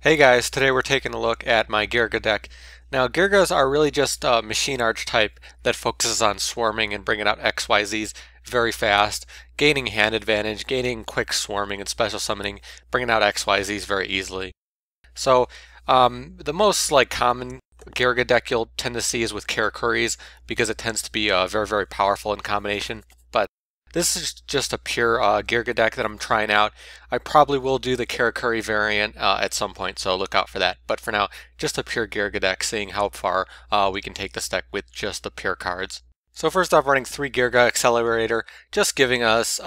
Hey guys, today we're taking a look at my Geargia deck. Now Geargias are really just a machine archetype that focuses on swarming and bringing out XYZs very fast, gaining hand advantage, gaining quick swarming and special summoning, bringing out XYZs very easily. So the most common Geargia deck you'll tend to see is with Karakuris because it tends to be very powerful in combination. But this is just a pure Geargia deck that I'm trying out. I probably will do the Karakuri variant at some point, so look out for that. But for now, just a pure Geargia deck, seeing how far we can take this deck with just the pure cards. So first off, running 3 Geargiaaccelerator, just giving us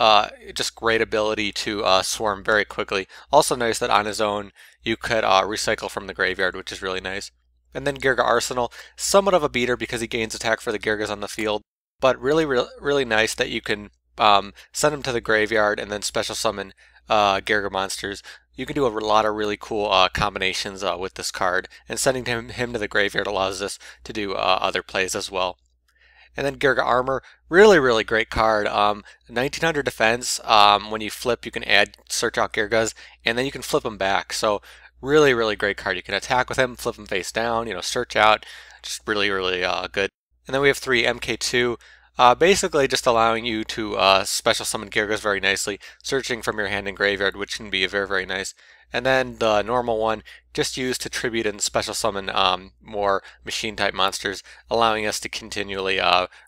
just great ability to swarm very quickly. Also nice that on his own you could recycle from the graveyard, which is really nice. And then Geargiarsenal, somewhat of a beater because he gains attack for the Geargias on the field, but really nice that you can send him to the graveyard and then special summon Geargia monsters. You can do a lot of really cool combinations with this card, and sending him to the graveyard allows us to do other plays as well. And then Geargiarmor, really great card. 1900 defense. When you flip, you can add search out Geargias, and then you can flip them back. So really great card. You can attack with him, flip him face down, search out. Just really good. And then we have 3 MK-II. Basically just allowing you to special summon Geargias very nicely, searching from your hand and graveyard, which can be very nice. And then the normal one, just used to tribute and special summon more machine type monsters, allowing us to continually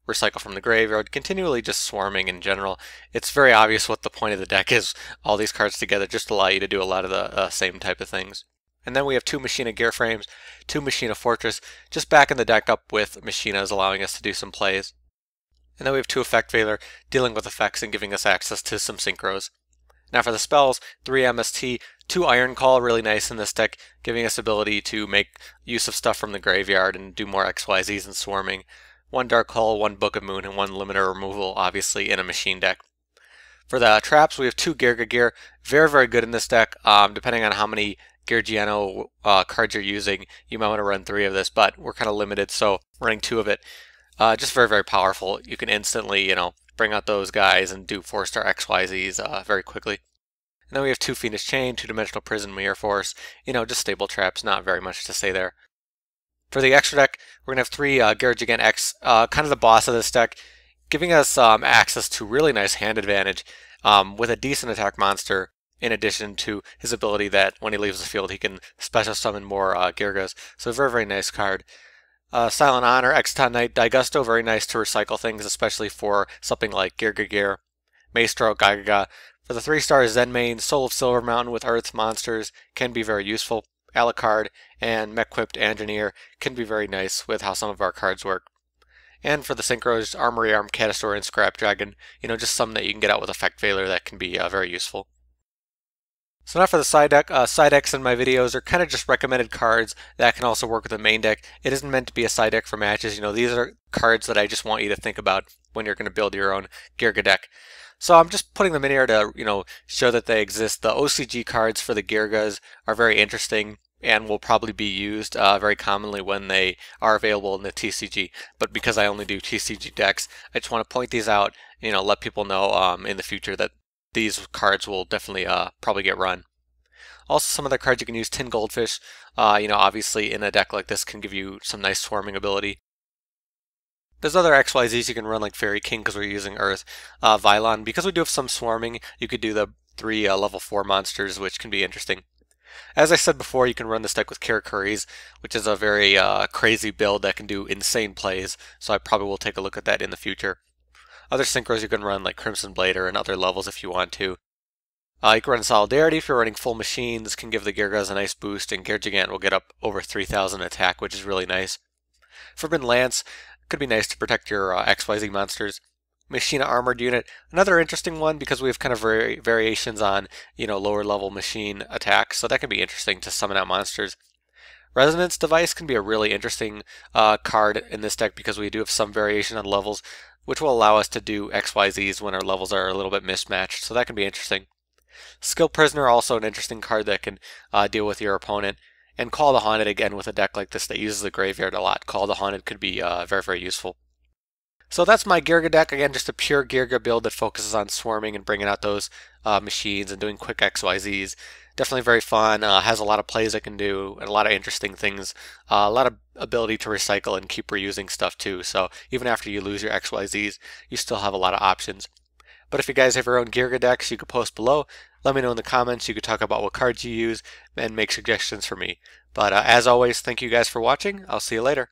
recycle from the graveyard, continually just swarming in general. It's very obvious what the point of the deck is. All these cards together just allow you to do a lot of the same type of things. And then we have 2 Machina Gearframes, 2 Machina Fortress, just backing the deck up with Machinas, allowing us to do some plays. And then we have 2 Effect Veiler, dealing with effects and giving us access to some synchros. Now for the spells, 3 MST, 2 Iron Call, really nice in this deck, giving us ability to make use of stuff from the graveyard and do more XYZs and swarming. 1 Dark Hole, 1 Book of Moon, and 1 Limiter Removal, obviously in a machine deck. For the traps, we have 2 Geargiagear, very good in this deck. Depending on how many Geargiano cards you're using, you might want to run 3 of this, but we're kind of limited, so running 2 of it. Just very powerful. You can instantly, bring out those guys and do 4-star XYZs very quickly. And then we have 2 Fiendish Chain, 2-dimensional Prison, Mirror Force, just stable traps, not very much to say there. For the extra deck, we're going to have 3 Gear Gigant X, kind of the boss of this deck, giving us access to really nice hand advantage with a decent attack monster, in addition to his ability that when he leaves the field he can special summon more Geargias. So very nice card. Silent Honor, Exciton Knight, Daigusto, very nice to recycle things, especially for something like Geargiagear. Maestroke, Gagaga. For the 3-star Zenmaines, Soul of Silvermountain with Earth's monsters can be very useful. Alucard and Mechquipped Angineer can be very nice with how some of our cards work. And for the synchros, Armory Arm, Catastor, and Scrap Dragon, just some that you can get out with Effect Veiler that can be very useful. So now for the side deck. Side decks in my videos are kind of just recommended cards that can also work with the main deck. It isn't meant to be a side deck for matches. These are cards that I just want you to think about when you're going to build your own Geargia deck. So I'm just putting them in here to, show that they exist. The OCG cards for the Geargias are very interesting and will probably be used very commonly when they are available in the TCG. But because I only do TCG decks, I just want to point these out, let people know in the future that these cards will definitely probably get run. Also, some other cards you can use, Tin Goldfish, obviously in a deck like this can give you some nice swarming ability. There's other XYZs you can run like Fairy King because we're using Earth. Vylon, because we do have some swarming, you could do the 3 level 4 monsters, which can be interesting. As I said before, you can run this deck with Karakuris, which is a very crazy build that can do insane plays, so I probably will take a look at that in the future. Other synchros you can run like Crimson Blader and other levels if you want to. You can run Solidarity if you're running full machines, can give the Geargias a nice boost, and Gear Gigant will get up over 3000 attack, which is really nice. Forbidden Lance could be nice to protect your XYZ monsters. Machina Armored Unit, another interesting one because we have kind of variations on, lower level machine attacks, so that can be interesting to summon out monsters. Resonance Device can be a really interesting card in this deck because we do have some variation on levels, which will allow us to do XYZs when our levels are a little bit mismatched, so that can be interesting. Skill Prisoner, also an interesting card that can deal with your opponent. And Call the Haunted, again, with a deck like this that uses the graveyard a lot. Call the Haunted could be very useful. So that's my Geargia deck. Again, just a pure Geargia build that focuses on swarming and bringing out those machines and doing quick XYZs. Definitely very fun, has a lot of plays it can do, and a lot of interesting things, a lot of ability to recycle and keep reusing stuff too, so even after you lose your XYZs, you still have a lot of options. But if you guys have your own Geargia decks, you could post below. Let me know in the comments. You could talk about what cards you use and make suggestions for me. But as always, thank you guys for watching. I'll see you later.